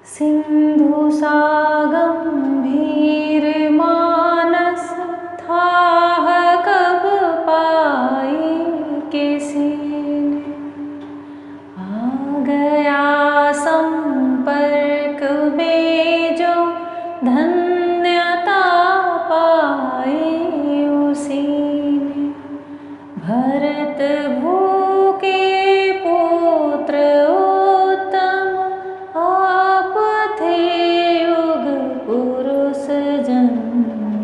सिंधु सा गंभीर मानस थाह कब पाई किसी ने, आ गया संपर्क में जो धन्यता पाई उसी ने। भरत भूके पुत्र उत्तम आप थे युग पुरुष जन्मे,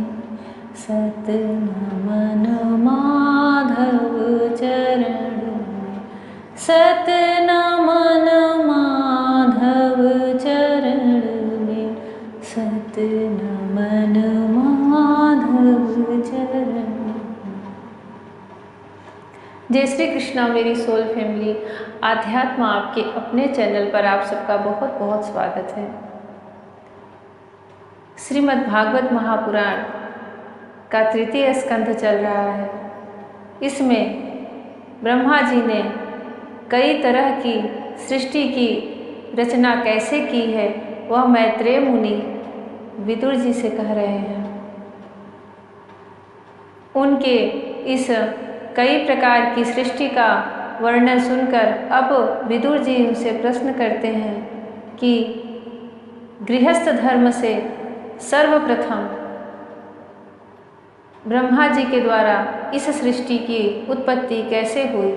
सत नमन माधव चरण में, सत नमन माधव चरण में, सत नमन माधव चरण में। जय श्री कृष्णा मेरी सोल फैमिली, आध्यात्म आपके अपने चैनल पर आप सबका बहुत बहुत स्वागत है। श्रीमद् भागवत महापुराण का तृतीय स्कंध चल रहा है। इसमें ब्रह्मा जी ने कई तरह की सृष्टि की रचना कैसे की है वह मैत्रेय मुनि विदुर जी से कह रहे हैं। उनके इस कई प्रकार की सृष्टि का वर्णन सुनकर अब विदुर जी उनसे प्रश्न करते हैं कि गृहस्थ धर्म से सर्वप्रथम ब्रह्मा जी के द्वारा इस सृष्टि की उत्पत्ति कैसे हुई,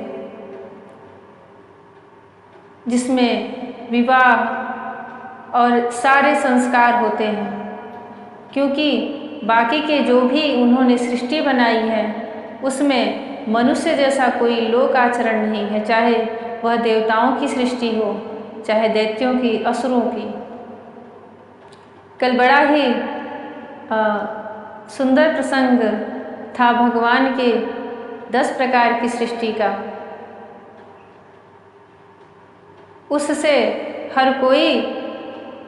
जिसमें विवाह और सारे संस्कार होते हैं। क्योंकि बाकी के जो भी उन्होंने सृष्टि बनाई है उसमें मनुष्य जैसा कोई लोक आचरण नहीं है, चाहे वह देवताओं की सृष्टि हो, चाहे दैत्यों की, असुरों की। कल बड़ा ही सुंदर प्रसंग था भगवान के 10 प्रकार की सृष्टि का। उससे हर कोई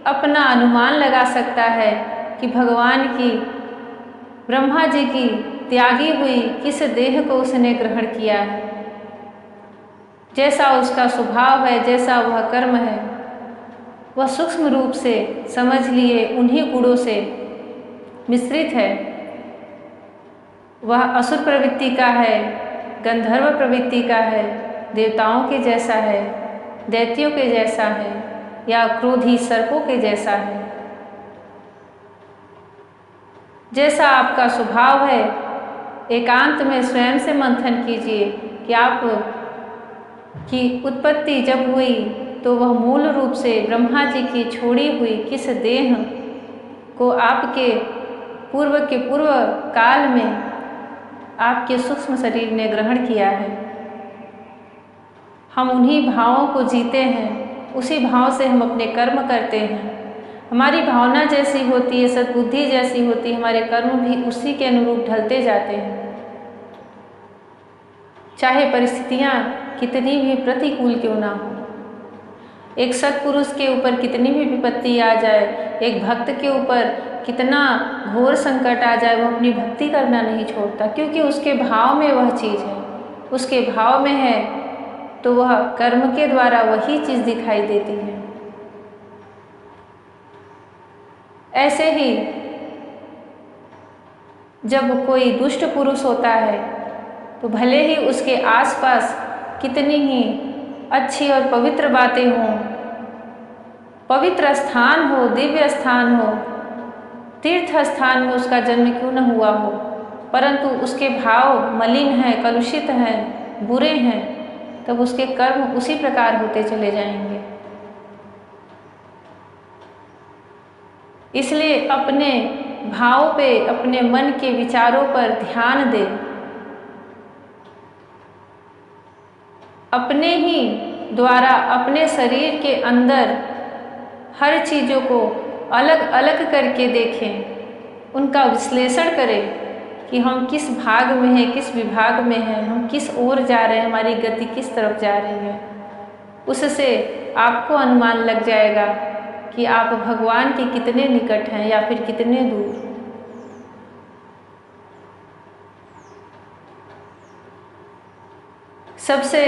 अपना अनुमान लगा सकता है कि भगवान की, ब्रह्मा जी की त्यागी हुई किस देह को उसने ग्रहण किया है। जैसा उसका स्वभाव है, जैसा वह कर्म है, वह सूक्ष्म रूप से समझ लिए उन्हीं गुणों से मिश्रित है। वह असुर प्रवृत्ति का है, गंधर्व प्रवृत्ति का है, देवताओं के जैसा है, दैत्यों के जैसा है, या क्रोधी सर्पों के जैसा है। जैसा आपका स्वभाव है, एकांत में स्वयं से मंथन कीजिए कि आप की उत्पत्ति जब हुई तो वह मूल रूप से ब्रह्मा जी की छोड़ी हुई किस देह को आपके पूर्व के पूर्व काल में आपके सूक्ष्म शरीर ने ग्रहण किया है। हम उन्हीं भावों को जीते हैं, उसी भाव से हम अपने कर्म करते हैं। हमारी भावना जैसी होती है, सद्बुद्धि जैसी होती है, हमारे कर्म भी उसी के अनुरूप ढलते जाते हैं। चाहे परिस्थितियाँ कितनी भी प्रतिकूल क्यों ना हो, एक सत्पुरुष के ऊपर कितनी भी विपत्ति आ जाए, एक भक्त के ऊपर कितना घोर संकट आ जाए, वो अपनी भक्ति करना नहीं छोड़ता। क्योंकि उसके भाव में वह चीज़ है, उसके भाव में है तो वह कर्म के द्वारा वही चीज़ दिखाई देती है। ऐसे ही जब कोई दुष्ट पुरुष होता है तो भले ही उसके आसपास कितनी ही अच्छी और पवित्र बातें हों, पवित्र स्थान हो, दिव्य स्थान हो, तीर्थ स्थान में उसका जन्म क्यों न हुआ हो, परंतु उसके भाव मलिन हैं, कलुषित हैं, बुरे हैं, तब उसके कर्म उसी प्रकार होते चले जाएंगे। इसलिए अपने भाव पे, अपने मन के विचारों पर ध्यान दे। अपने ही द्वारा अपने शरीर के अंदर हर चीज़ों को अलग अलग करके देखें, उनका विश्लेषण करें कि हम किस भाग में हैं, किस विभाग में हैं, हम किस ओर जा रहे हैं, हमारी गति किस तरफ जा रही है। उससे आपको अनुमान लग जाएगा कि आप भगवान के कितने निकट हैं या फिर कितने दूर। सबसे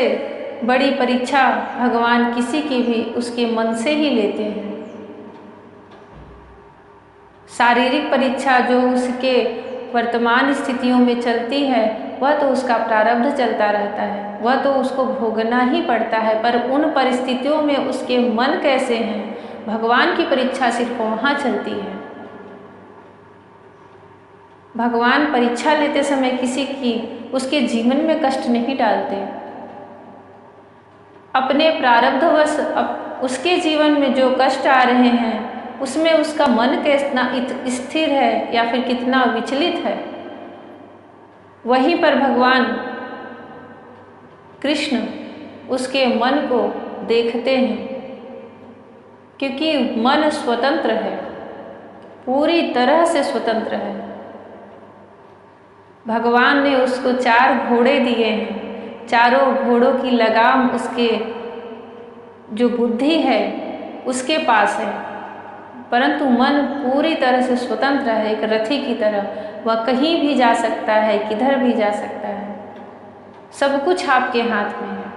बड़ी परीक्षा भगवान किसी की भी उसके मन से ही लेते हैं। शारीरिक परीक्षा जो उसके वर्तमान स्थितियों में चलती है वह तो उसका प्रारब्ध चलता रहता है, वह तो उसको भोगना ही पड़ता है। पर उन परिस्थितियों में उसके मन कैसे हैं, भगवान की परीक्षा सिर्फ वहाँ चलती है। भगवान परीक्षा लेते समय किसी की उसके जीवन में कष्ट नहीं डालते। अपने प्रारब्धवश उसके जीवन में जो कष्ट आ रहे हैं उसमें उसका मन कितना स्थिर है या फिर कितना विचलित है, वहीं पर भगवान कृष्ण उसके मन को देखते हैं, क्योंकि मन स्वतंत्र है, पूरी तरह से स्वतंत्र है। भगवान ने उसको 4 घोड़े दिए हैं, चारों घोड़ों की लगाम उसके जो बुद्धि है उसके पास है, परंतु मन पूरी तरह से स्वतंत्र है, एक रथी की तरह। वह कहीं भी जा सकता है, किधर भी जा सकता है, सब कुछ आपके हाथ में है।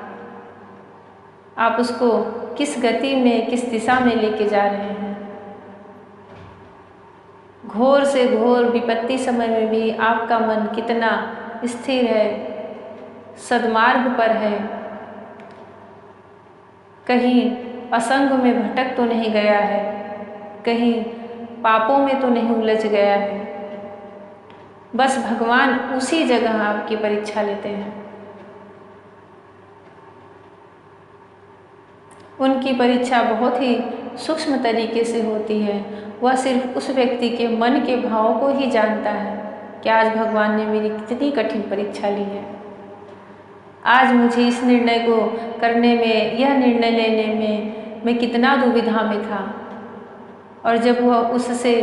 आप उसको किस गति में, किस दिशा में लेके जा रहे हैं। घोर से घोर विपत्ति समय में भी आपका मन कितना स्थिर है, सद्मार्ग पर है, कहीं असंग में भटक तो नहीं गया है, कहीं पापों में तो नहीं उलझ गया है। बस भगवान उसी जगह आपकी परीक्षा लेते हैं। उनकी परीक्षा बहुत ही सूक्ष्म तरीके से होती है। वह सिर्फ उस व्यक्ति के मन के भावों को ही जानता है कि आज भगवान ने मेरी कितनी कठिन परीक्षा ली है, आज मुझे इस निर्णय को करने में, यह निर्णय लेने में मैं कितना दुविधा में था। और जब वह उससे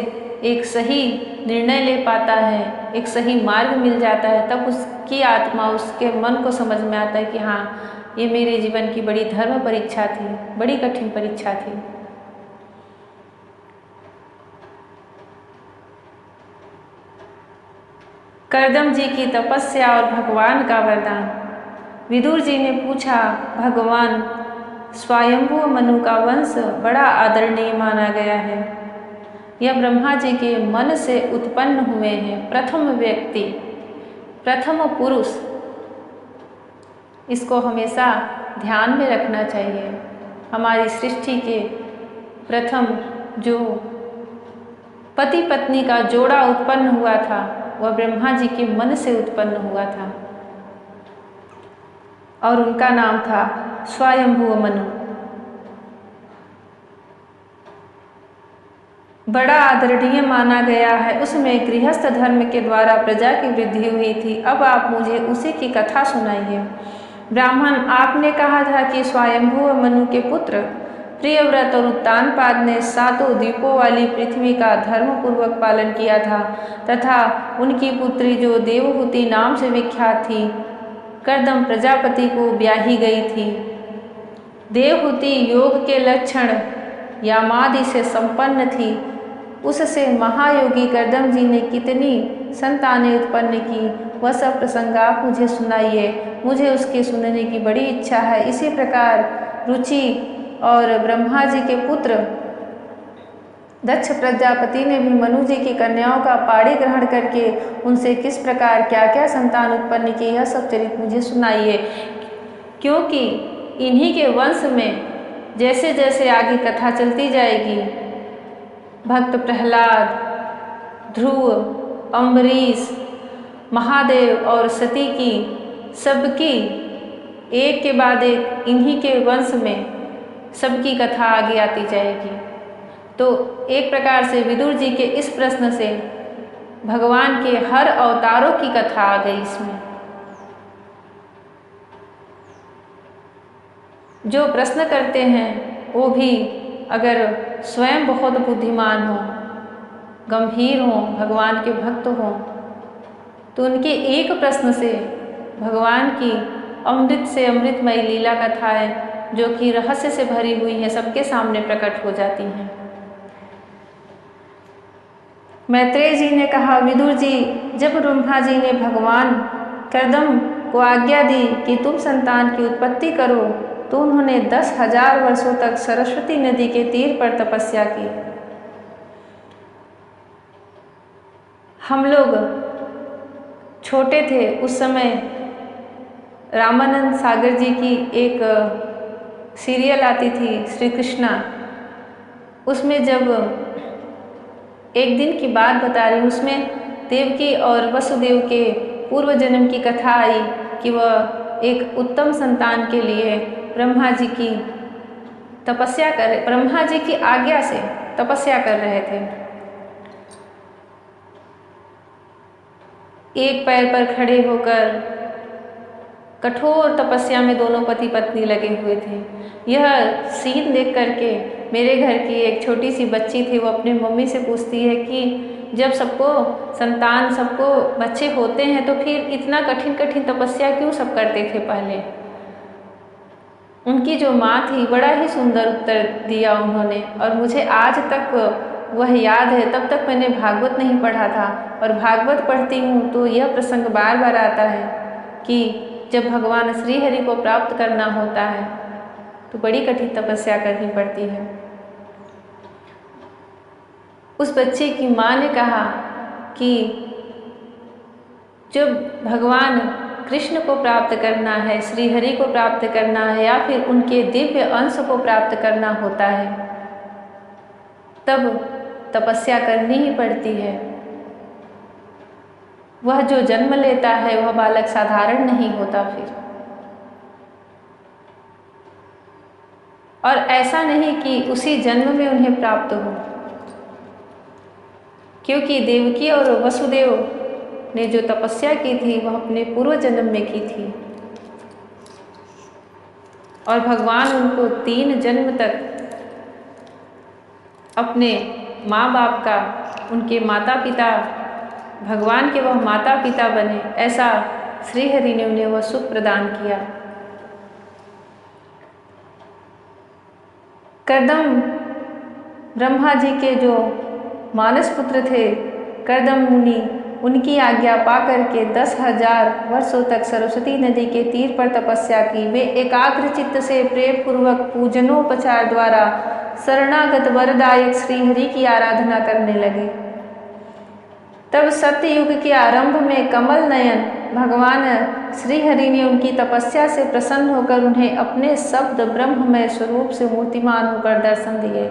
एक सही निर्णय ले पाता है, एक सही मार्ग मिल जाता है, तब उसकी आत्मा, उसके मन को समझ में आता है कि हाँ, ये मेरे जीवन की बड़ी धर्म परीक्षा थी, बड़ी कठिन परीक्षा थी। कर्दम जी की तपस्या और भगवान का वरदान। विदुर जी ने पूछा, भगवान स्वयंभू मनु का वंश बड़ा आदरणीय माना गया है। यह ब्रह्मा जी के मन से उत्पन्न हुए हैं, प्रथम व्यक्ति, प्रथम पुरुष। इसको हमेशा ध्यान में रखना चाहिए। हमारी सृष्टि के प्रथम जो पति पत्नी का जोड़ा उत्पन्न हुआ था वह ब्रह्मा जी के मन से उत्पन्न हुआ था और उनका नाम था स्वयंभू मनु। बड़ा आदरणीय माना गया है, उसमें गृहस्थ धर्म के द्वारा प्रजा की वृद्धि हुई थी। अब आप मुझे उसी की कथा सुनाइए। ब्राह्मण, आपने कहा था कि स्वयंभू मनु के पुत्र प्रियव्रत और उत्तानपाद ने 7 द्वीपों वाली पृथ्वी का धर्मपूर्वक पालन किया था तथा उनकी पुत्री जो देवहूति नाम से विख्यात थी, कर्दम प्रजापति को ब्याही गई थी। देवहूति योग के लक्षण यामादि से संपन्न थी। उससे महायोगी कर्दम जी ने कितनी संतानें उत्पन्न की, वह सब प्रसंग आप मुझे सुनाइए। मुझे उसके सुनने की बड़ी इच्छा है। इसी प्रकार रुचि और ब्रह्मा जी के पुत्र दक्ष प्रजापति ने भी मनु जी की कन्याओं का पाणी ग्रहण करके उनसे किस प्रकार क्या क्या संतान उत्पन्न की, यह सब चरित्र मुझे सुनाइए। क्योंकि इन्हीं के वंश में जैसे जैसे आगे कथा चलती जाएगी, भक्त प्रहलाद, ध्रुव, अम्बरीश, महादेव और सती की सबकी एक के बाद एक इन्हीं के वंश में सबकी कथा आगे आती जाएगी। तो एक प्रकार से विदुर जी के इस प्रश्न से भगवान के हर अवतारों की कथा आ गई। इसमें जो प्रश्न करते हैं वो भी अगर स्वयं बहुत बुद्धिमान हो, गंभीर हो, भगवान के भक्त हो, तो उनके एक प्रश्न से भगवान की अमृत से अमृतमयी लीला कथाएं जो कि रहस्य से भरी हुई है सबके सामने प्रकट हो जाती हैं। मैत्रेय जी ने कहा, विदुर जी, जब ब्रह्मा जी ने भगवान कर्दम को आज्ञा दी कि तुम संतान की उत्पत्ति करो, तो उन्होंने 10,000 वर्षों तक सरस्वती नदी के तीर पर तपस्या की। हम लोग छोटे थे उस समय रामानंद सागर जी की एक सीरियल आती थी श्री कृष्णा। उसमें जब एक दिन की बात बता रही हूँ, उसमें देवकी और वसुदेव के पूर्व जन्म की कथा आई कि वह एक उत्तम संतान के लिए ब्रह्मा जी की ब्रह्मा जी की आज्ञा से तपस्या कर रहे थे। एक पैर पर खड़े होकर कठोर तपस्या में दोनों पति पत्नी लगे हुए थे। यह सीन देख करके मेरे घर की एक छोटी सी बच्ची थी, वो अपनी मम्मी से पूछती है कि जब सबको बच्चे होते हैं तो फिर इतना कठिन कठिन तपस्या क्यों सब करते थे पहले। उनकी जो माँ थी बड़ा ही सुंदर उत्तर दिया उन्होंने, और मुझे आज तक वह याद है। तब तक मैंने भागवत नहीं पढ़ा था, और भागवत पढ़ती हूँ तो यह प्रसंग बार बार आता है कि जब भगवान श्री हरि को प्राप्त करना होता है तो बड़ी कठिन तपस्या करनी पड़ती है। उस बच्चे की माँ ने कहा कि जब भगवान कृष्ण को प्राप्त करना है, श्री हरि को प्राप्त करना है, या फिर उनके दिव्य अंश को प्राप्त करना होता है, तब तपस्या करनी ही पड़ती है। वह जो जन्म लेता है वह बालक साधारण नहीं होता फिर। और ऐसा नहीं कि उसी जन्म में उन्हें प्राप्त हो, क्योंकि देवकी और वसुदेव ने जो तपस्या की थी वह अपने पूर्व जन्म में की थी, और भगवान उनको 3 जन्म तक अपने माँ बाप का, उनके माता पिता, भगवान के वह माता पिता बने, ऐसा श्री हरि ने उन्हें वह सुख प्रदान किया। कर्दम ब्रह्मा जी के जो मानस पुत्र थे कर्दम मुनि, उनकी आज्ञा पाकर के 10,000 वर्षों तक सरस्वती नदी के तीर पर तपस्या की। वे एकाग्र चित्त से प्रेम पूर्वक पूजनोपचार द्वारा शरणागत वरदायक श्री हरि की आराधना करने लगे। तब सत्ययुग के आरंभ में कमल नयन भगवान श्री हरि ने उनकी तपस्या से प्रसन्न होकर उन्हें अपने शब्द ब्रह्ममय स्वरूप से मूर्तिमान होकर दर्शन दिए।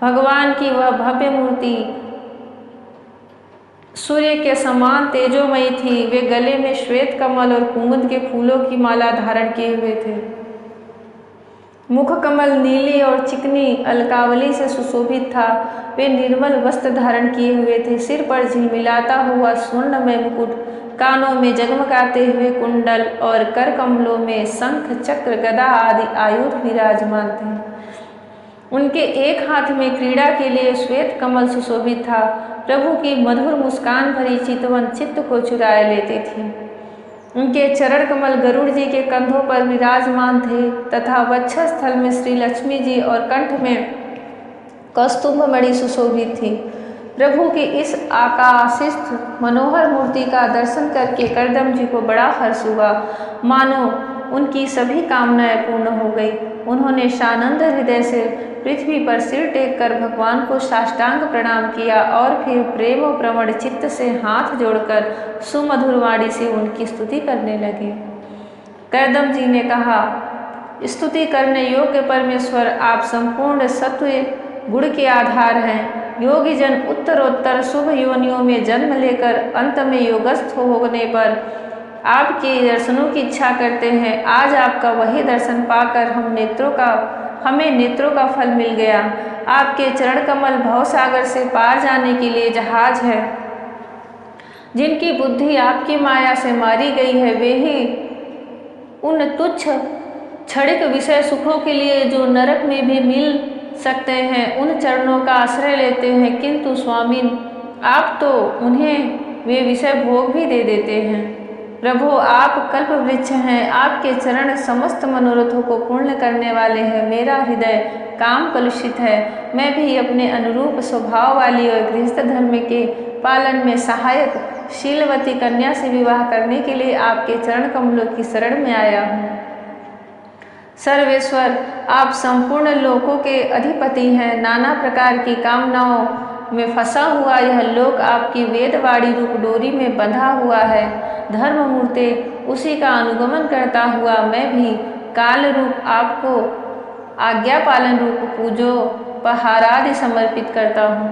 भगवान की वह भव्य मूर्ति सूर्य के समान तेजोमयी थी। वे गले में श्वेत कमल और कुमुद के फूलों की माला धारण किए हुए थे। मुख कमल नीली और चिकनी अलकावली से सुशोभित था। वे निर्मल वस्त्र धारण किए हुए थे। सिर पर झिलमिलाता हुआ स्वर्णमय मुकुट, कानों में जगमगाते हुए कुंडल और कर कमलों में शंख चक्र गदा आदि आयुध विराजमान थे। उनके एक हाथ में क्रीड़ा के लिए श्वेत कमल सुशोभित था। प्रभु की मधुर मुस्कान भरी चितवन चित्त को चुराए लेती थी। उनके चरण कमल गरुड़ जी के कंधों पर विराजमान थे तथा वक्षस्थल में श्री लक्ष्मी जी और कंठ में कौस्तुभ मणि सुशोभित थी। प्रभु की इस आकाशिस्थ मनोहर मूर्ति का दर्शन करके कर्दम जी को बड़ा हर्ष हुआ, मानो उनकी सभी कामनाएं पूर्ण हो गई। उन्होंने सानंद हृदय से पृथ्वी पर सिर टेक कर भगवान को साष्टांग प्रणाम किया और फिर प्रेम और प्रवण चित्त से हाथ जोड़कर सुमधुर वाणी से उनकी स्तुति करने लगे। कर्दम जी ने कहा, स्तुति करने योग्य परमेश्वर, आप संपूर्ण सत्व गुण के आधार हैं। योगी जन उत्तरोत्तर शुभ योनियों में जन्म लेकर अंत में योगस्थ होने पर आपके दर्शनों की इच्छा करते हैं। आज आपका वही दर्शन पाकर हमें नेत्रों का फल मिल गया। आपके चरण कमल भवसागर से पार जाने के लिए जहाज है। जिनकी बुद्धि आपकी माया से मारी गई है, वे ही उन तुच्छ क्षणिक विषय सुखों के लिए जो नरक में भी मिल सकते हैं, उन चरणों का आश्रय लेते हैं। किंतु स्वामी, आप तो उन्हें वे विषय भोग भी दे देते हैं। प्रभु, आप कल्प वृक्ष हैं। आपके चरण समस्त मनोरथों को पूर्ण करने वाले हैं। मेरा हृदय काम कलुषित है। मैं भी अपने अनुरूप स्वभाव वाली और गृहस्थ धर्म के पालन में सहायक शीलवती कन्या से विवाह करने के लिए आपके चरण कमलों की शरण में आया हूँ। सर्वेश्वर, आप संपूर्ण लोकों के अधिपति हैं। नाना प्रकार की कामनाओं में फंसा हुआ यह लोक आपकी वेदवाड़ी रूप डोरी में बंधा हुआ है। धर्म मूर्ते उसी का अनुगमन करता हुआ मैं भी काल रूप आपको आज्ञा पालन रूप पूजो पहारादि समर्पित करता हूँ।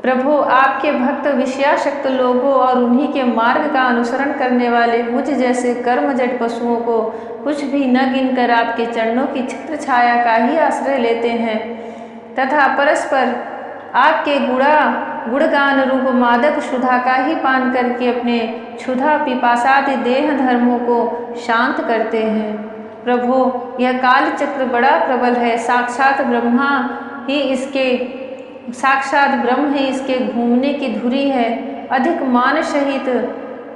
प्रभु, आपके भक्त विषयाशक्त लोगों और उन्हीं के मार्ग का अनुसरण करने वाले मुझ जैसे कर्मजट पशुओं को कुछ भी न गिनकर आपके चरणों की छत्र छाया का ही आश्रय लेते हैं तथा परस्पर आपके गुणगान रूप मादक क्षुधा का ही पान करके अपने क्षुधा पिपासादि देह धर्मों को शांत करते हैं। प्रभु, यह काल चक्र बड़ा प्रबल है। साक्षात ब्रह्म ही इसके घूमने की धुरी है। अधिक मान सहित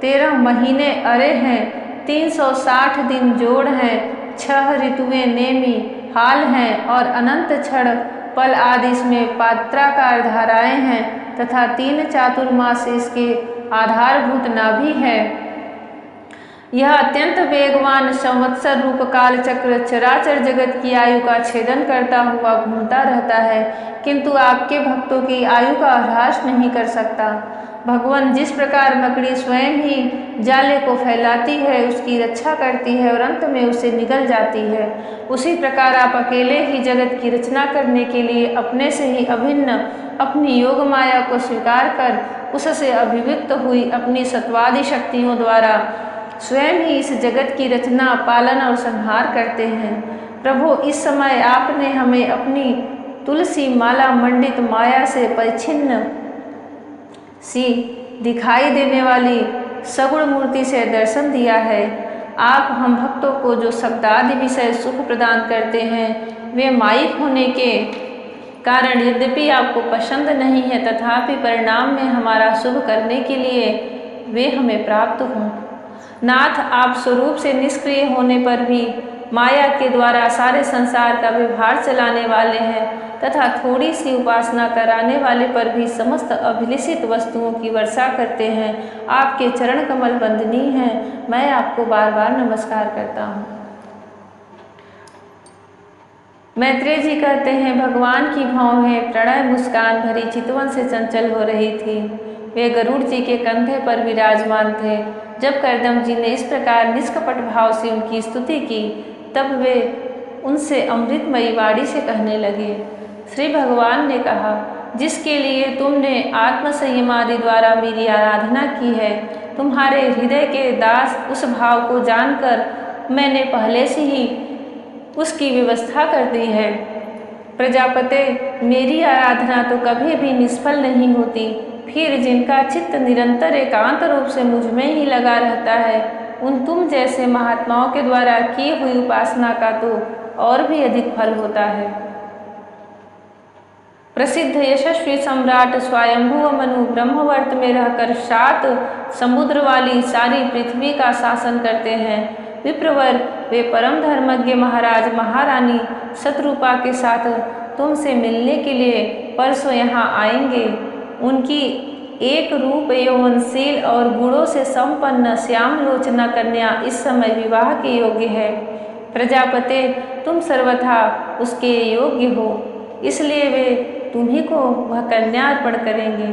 13 महीने अरे हैं, 360 दिन जोड़ हैं, 6 ऋतुएं नेमी हाल हैं और अनंत क्षण पल आदि इसमें पात्राकार धाराएं हैं तथा 3 चातुर्मास इसके आधारभूत नाभि है। यह अत्यंत वेगवान संवत्सर रूप काल चक्र चराचर जगत की आयु का छेदन करता हुआ घूमता रहता है, किंतु आपके भक्तों की आयु का ह्रास नहीं कर सकता। भगवान, जिस प्रकार मकड़ी स्वयं ही जाले को फैलाती है, उसकी रक्षा करती है और अंत में उसे निगल जाती है, उसी प्रकार आप अकेले ही जगत की रचना करने के लिए अपने से ही अभिन्न अपनी योग माया को स्वीकार कर उससे अभिव्यक्त हुई अपनी सत्वादि शक्तियों द्वारा स्वयं ही इस जगत की रचना, पालन और संहार करते हैं। प्रभु, इस समय आपने हमें अपनी तुलसी माला मंडित माया से परिच्छिन्न सी दिखाई देने वाली सगुण मूर्ति से दर्शन दिया है। आप हम भक्तों को जो शब्दादि विषय सुख प्रदान करते हैं, वे माइक होने के कारण यद्यपि आपको पसंद नहीं है, तथापि परिणाम में हमारा शुभ करने के लिए वे हमें प्राप्त हों। नाथ, आप स्वरूप से निष्क्रिय होने पर भी माया के द्वारा सारे संसार का व्यवहार चलाने वाले हैं तथा थोड़ी सी उपासना कराने वाले पर भी समस्त अभिलषित वस्तुओं की वर्षा करते हैं। आपके चरण कमल वंदनीय हैं। मैं आपको बार बार नमस्कार करता हूँ। मैत्रेय जी कहते हैं, भगवान की भाव में प्रणय मुस्कान भरी चितवन से चंचल हो रही थी। वे गरुड़ जी के कंधे पर विराजमान थे। जब कर्दम जी ने इस प्रकार निष्कपट भाव से उनकी स्तुति की, तब वे उनसे अमृतमयी वाणी से कहने लगे। श्री भगवान ने कहा, जिसके लिए तुमने आत्मसंयमादि द्वारा मेरी आराधना की है, तुम्हारे हृदय के दास उस भाव को जानकर मैंने पहले से ही उसकी व्यवस्था कर दी है। प्रजापते, मेरी आराधना तो कभी भी निष्फल नहीं होती, फिर जिनका चित्त निरंतर एकांत रूप से मुझ में ही लगा रहता है, उन तुम जैसे महात्माओं के द्वारा की हुई उपासना का तो और भी अधिक फल होता है। प्रसिद्ध यशस्वी सम्राट स्वयंभू मनु ब्रह्मवर्त में रहकर 7 समुद्र वाली सारी पृथ्वी का शासन करते हैं। विप्रवर, वे परम धर्मज्ञ महाराज महारानी शतरूपा के साथ तुमसे मिलने के लिए परसों यहाँ आएंगे। उनकी एक रूप यौवनशील और गुणों से संपन्न श्याम लोचना कन्या इस समय विवाह के योग्य है। प्रजापते, तुम सर्वथा उसके योग्य हो, इसलिए वे तुम्ही को वह कन्या अर्पण करेंगे।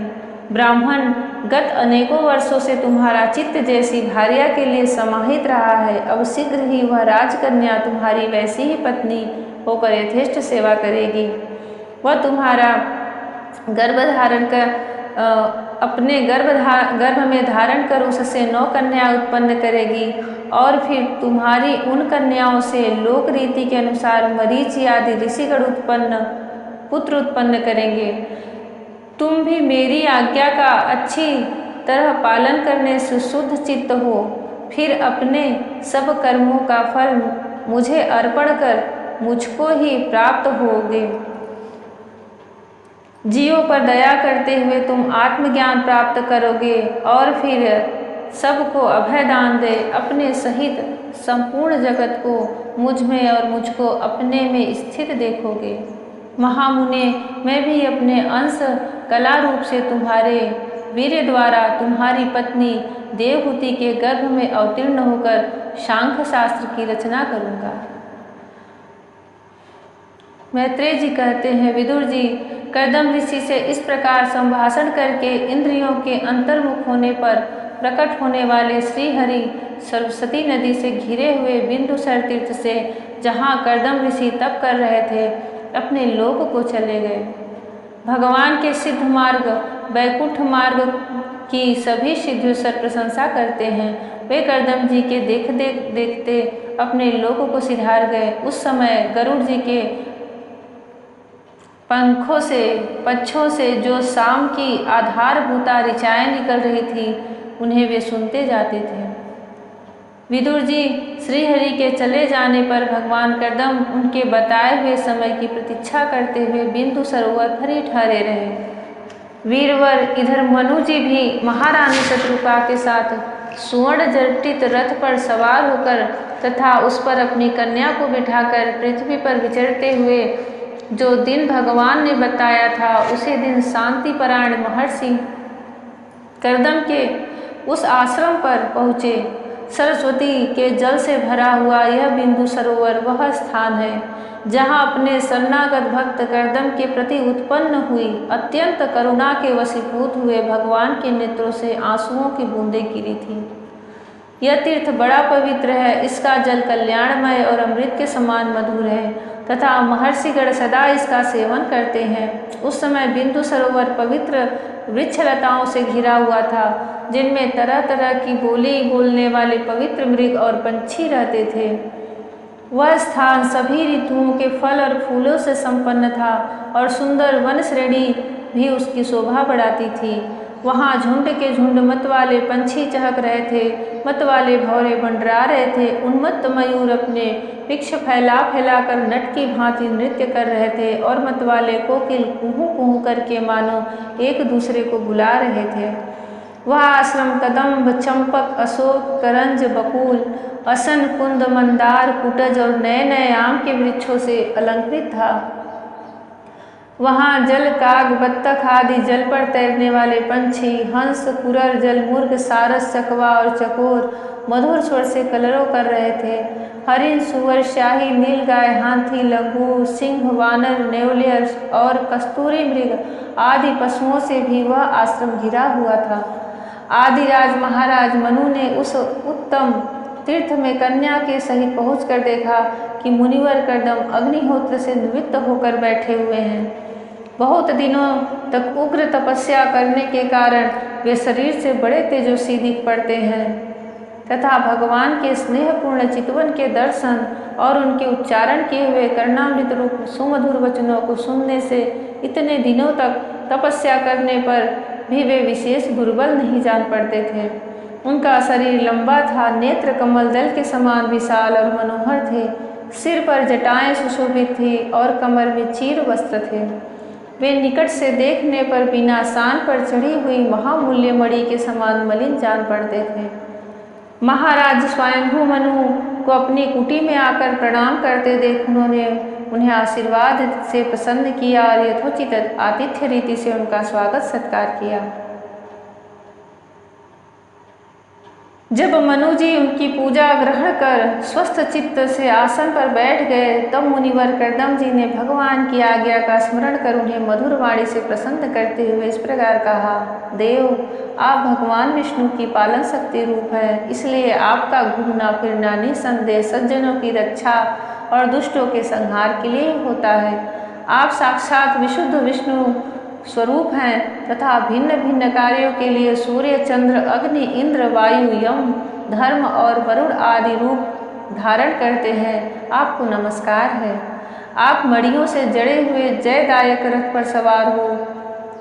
ब्राह्मण, गत अनेकों वर्षों से तुम्हारा चित्त जैसी भार्या के लिए समाहित रहा है, अब शीघ्र ही वह राजकन्या तुम्हारी वैसी ही पत्नी होकर यथेष्ट सेवा करेगी। वह तुम्हारा गर्भधारण कर अपने गर्भ में धारण कर उससे 9 कन्या उत्पन्न करेगी और फिर तुम्हारी उन कन्याओं से लोक रीति के अनुसार मरीचि आदि ऋषिगण पुत्र उत्पन्न करेंगे। तुम भी मेरी आज्ञा का अच्छी तरह पालन करने से शुद्ध चित्त हो, फिर अपने सब कर्मों का फल मुझे अर्पण कर मुझको ही प्राप्त होगे। जीवों पर दया करते हुए तुम आत्मज्ञान प्राप्त करोगे और फिर सबको अभय दान दे अपने सहित संपूर्ण जगत को मुझ में और मुझको अपने में स्थित देखोगे। महामुने, मैं भी अपने अंश कला रूप से तुम्हारे वीर्य द्वारा तुम्हारी पत्नी देवहूति के गर्भ में अवतीर्ण होकर सांख्य शास्त्र की रचना करूँगा। मैत्रेय जी कहते हैं, विदुर जी, कर्दम ऋषि से इस प्रकार संभाषण करके इंद्रियों के अंतर्मुख होने पर प्रकट होने वाले श्री हरि सरस्वती नदी से घिरे हुए बिंदुसर तीर्थ से, जहाँ कर्दम ऋषि तप कर रहे थे, अपने लोक को चले गए। भगवान के सिद्ध मार्ग वैकुंठ मार्ग की सभी सिद्धेश्वर प्रशंसा करते हैं। वे कर्दम जी के देखते अपने लोक को सिधार गए। उस समय गरुड़ जी के पक्षों से जो शाम की आधारभूता ऋचाएँ निकल रही थी, उन्हें वे सुनते जाते थे। विदुर जी श्रीहरि के चले जाने पर भगवान कर्दम उनके बताए हुए समय की प्रतीक्षा करते हुए बिंदु सरोवर पर ही ठहरे रहे। वीरवर इधर मनु जी भी महारानी शत्रुपा के साथ सुवर्ण जटित रथ पर सवार होकर तथा उस पर अपनी कन्या को बिठाकर पृथ्वी पर विचरते हुए जो दिन भगवान ने बताया था, उसी दिन शांतिपरायण महर्षि कर्दम के उस आश्रम पर पहुँचे। सरस्वती के जल से भरा हुआ यह बिंदु सरोवर वह स्थान है जहाँ अपने शरणागत भक्त कर्दम के प्रति उत्पन्न हुई अत्यंत करुणा के वशीभूत हुए भगवान के नेत्रों से आंसुओं की बूंदें गिरी थी। यह तीर्थ बड़ा पवित्र है, इसका जल कल्याणमय और अमृत के समान मधुर है तथा महर्षिगण सदा इसका सेवन करते हैं। उस समय बिंदु सरोवर पवित्र वृक्षलताओं से घिरा हुआ था, जिनमें तरह तरह की बोली बोलने वाले पवित्र मृग और पंछी रहते थे। वह स्थान सभी ऋतुओं के फल और फूलों से संपन्न था और सुंदर वन श्रेणी भी उसकी शोभा बढ़ाती थी। वहाँ झुंड के झुंड मत वाले पंछी चहक रहे थे, मत वाले भौरे मंडरा रहे थे, उन्मत्त मयूर अपने वृक्ष फैला फैला कर नट की भांति नृत्य कर रहे थे और मत वाले कोकिल कुहू कुहू करके मानो एक दूसरे को बुला रहे थे। वह आश्रम कदम्ब, चंपक, अशोक, करंज, बकुल, असन, कुंद, मंदार, कुटज और नए नए आम के वृक्षों से अलंकृत था। वहाँ जल काग, बत्तख आदि जल पर तैरने वाले पंछी, हंस, कुरर, जलमुर्ग, सारस, चकवा और चकोर मधुर स्वर से कलरव कर रहे थे। हरिण, सुअर, शाही, नीलगाय, हाथी, लंगूर, सिंह, वानर, नेवले और कस्तूरी मृग आदि पशुओं से भी वह आश्रम घिरा हुआ था। आदिराज महाराज मनु ने उस उत्तम तीर्थ में कन्या के सहित पहुंचकर देखा कि मुनिवर कर्दम अग्निहोत्र से निवृत्त होकर बैठे हुए हैं। बहुत दिनों तक उग्र तपस्या करने के कारण वे शरीर से बड़े तेजस्वी दिख पड़ते हैं तथा भगवान के स्नेहपूर्ण चितवन के दर्शन और उनके उच्चारण किए हुए कर्णामृत रूप सुमधुर वचनों को सुनने से इतने दिनों तक तपस्या करने पर भी वे विशेष दुर्बल नहीं जान पड़ते थे। उनका शरीर लंबा था, नेत्र कमल दल के समान विशाल और मनोहर थे, सिर पर जटाएं सुशोभित थी और कमर में चीर वस्त्र थे। वे निकट से देखने पर बिना शान पर चढ़ी हुई महामूल्य मणि के समान मलिन जान पड़ते थे। महाराज स्वयंभू मनु को अपनी कुटी में आकर प्रणाम करते देख उन्होंने उन्हें आशीर्वाद से प्रसन्न किया और यथोचित आतिथ्य रीति से उनका स्वागत सत्कार किया। जब मनु जी उनकी पूजा ग्रहण कर स्वस्थ चित्त से आसन पर बैठ गए, तब मुनिवर कर्दम जी ने भगवान की आज्ञा का स्मरण कर उन्हें मधुर वाणी से प्रसन्न करते हुए इस प्रकार कहा, देव, आप भगवान विष्णु की पालन शक्ति रूप है, इसलिए आपका घूमना फिरना निसंदेह सज्जनों की रक्षा और दुष्टों के संहार के लिए होता है। आप साक्षात विशुद्ध विष्णु स्वरूप हैं तथा भिन्न भिन्न कार्यों के लिए सूर्य, चंद्र, अग्नि, इंद्र, वायु, यम, धर्म और वरुण आदि रूप धारण करते हैं। आपको नमस्कार है। आप मड़ियों से जड़े हुए जयदायक रथ पर सवार हो,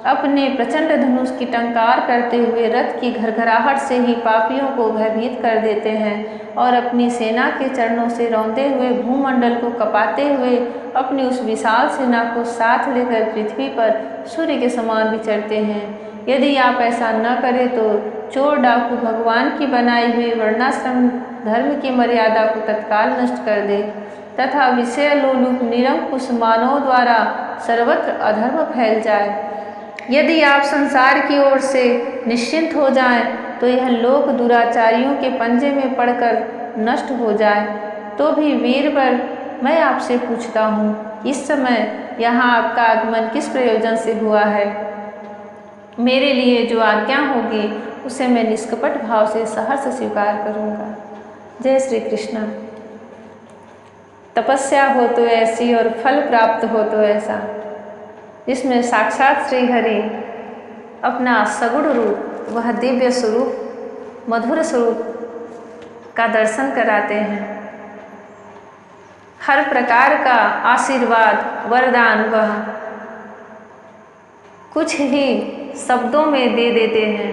अपने प्रचंड धनुष की टंकार करते हुए रथ की घरघराहट से ही पापियों को भयभीत कर देते हैं और अपनी सेना के चरणों से रौंदे हुए भूमंडल को कपाते हुए अपनी उस विशाल सेना को साथ लेकर पृथ्वी पर सूर्य के समान विचरते हैं। यदि आप ऐसा न करें तो चोर डाकू भगवान की बनाई हुई वर्णाश्रम धर्म की मर्यादा को तत्काल नष्ट कर दे तथा विषय लोलुप निरंकुश मानव द्वारा सर्वत्र अधर्म फैल जाए। यदि आप संसार की ओर से निश्चिंत हो जाएं, तो यह लोक दुराचारियों के पंजे में पड़कर नष्ट हो जाए। तो भी वीरवर, मैं आपसे पूछता हूँ, इस समय यहाँ आपका आगमन किस प्रयोजन से हुआ है। मेरे लिए जो आज्ञा होगी उसे मैं निष्कपट भाव से सहर्ष स्वीकार करूँगा। जय श्री कृष्ण। तपस्या हो तो ऐसी और फल प्राप्त हो तो ऐसा, जिसमें साक्षात श्री हरि अपना सगुण रूप, वह दिव्य स्वरूप, मधुर स्वरूप का दर्शन कराते हैं। हर प्रकार का आशीर्वाद, वरदान वह कुछ ही शब्दों में दे देते हैं।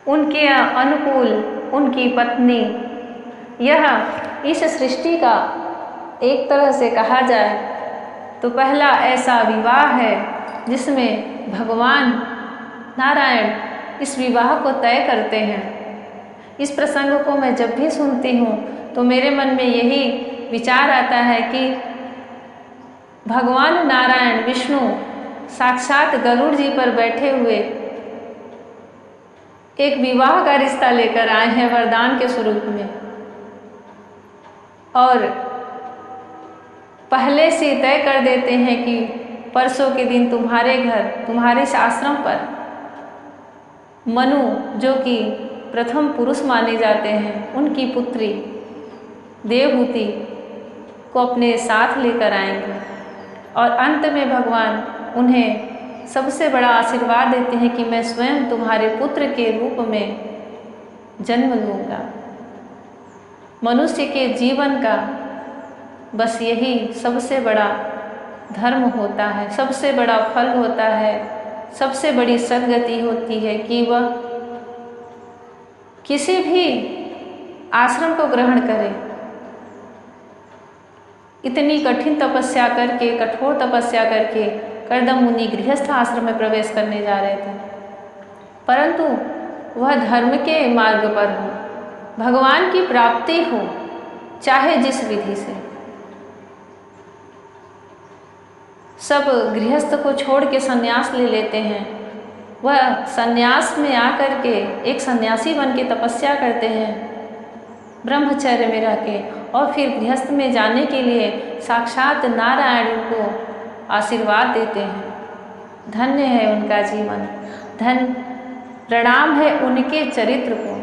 उनके अनुकूल उनकी पत्नी, यह इस सृष्टि का एक तरह से कहा जाए तो पहला ऐसा विवाह है जिसमें भगवान नारायण इस विवाह को तय करते हैं। इस प्रसंग को मैं जब भी सुनती हूँ तो मेरे मन में यही विचार आता है कि भगवान नारायण विष्णु साक्षात गरुड़ जी पर बैठे हुए एक विवाह का रिश्ता लेकर आए हैं वरदान के स्वरूप में, और पहले से तय कर देते हैं कि परसों के दिन तुम्हारे घर, तुम्हारे आश्रम पर मनु, जो कि प्रथम पुरुष माने जाते हैं, उनकी पुत्री देवहूति को अपने साथ लेकर आएंगे। और अंत में भगवान उन्हें सबसे बड़ा आशीर्वाद देते हैं कि मैं स्वयं तुम्हारे पुत्र के रूप में जन्म लूँगा। मनुष्य के जीवन का बस यही सबसे बड़ा धर्म होता है, सबसे बड़ा फल होता है, सबसे बड़ी सद्गति होती है कि वह किसी भी आश्रम को ग्रहण करे। इतनी कठिन तपस्या करके, कठोर तपस्या करके कर्दम मुनि गृहस्थ आश्रम में प्रवेश करने जा रहे थे, परंतु वह धर्म के मार्ग पर हो, भगवान की प्राप्ति हो, चाहे जिस विधि से। सब गृहस्थ को छोड़ के संन्यास ले लेते हैं। वह संन्यास में आकर के एक सन्यासी बन के तपस्या करते हैं ब्रह्मचर्य में रह के, और फिर गृहस्थ में जाने के लिए साक्षात नारायण को आशीर्वाद देते हैं। धन्य है उनका जीवन, धन प्रणाम है उनके चरित्र को।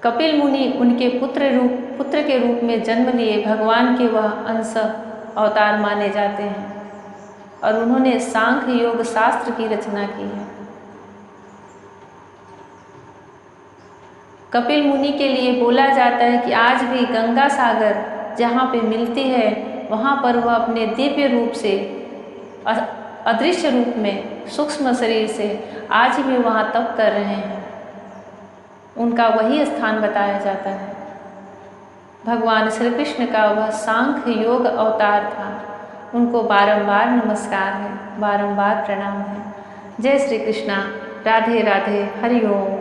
कपिल मुनि उनके पुत्र के रूप में जन्म लिए भगवान के वह अंश अवतार माने जाते हैं, और उन्होंने सांख्य योग शास्त्र की रचना की है। कपिल मुनि के लिए बोला जाता है कि आज भी गंगा सागर जहाँ पे मिलती है वहाँ पर वह अपने दिव्य रूप से, अदृश्य रूप में, सूक्ष्म शरीर से आज भी वहाँ तप कर रहे हैं। उनका वही स्थान बताया जाता है। भगवान श्री कृष्ण का वह सांख्य योग अवतार था। उनको बारंबार नमस्कार है, बारंबार प्रणाम है। जय श्री कृष्णा। राधे राधे। हरि ओम।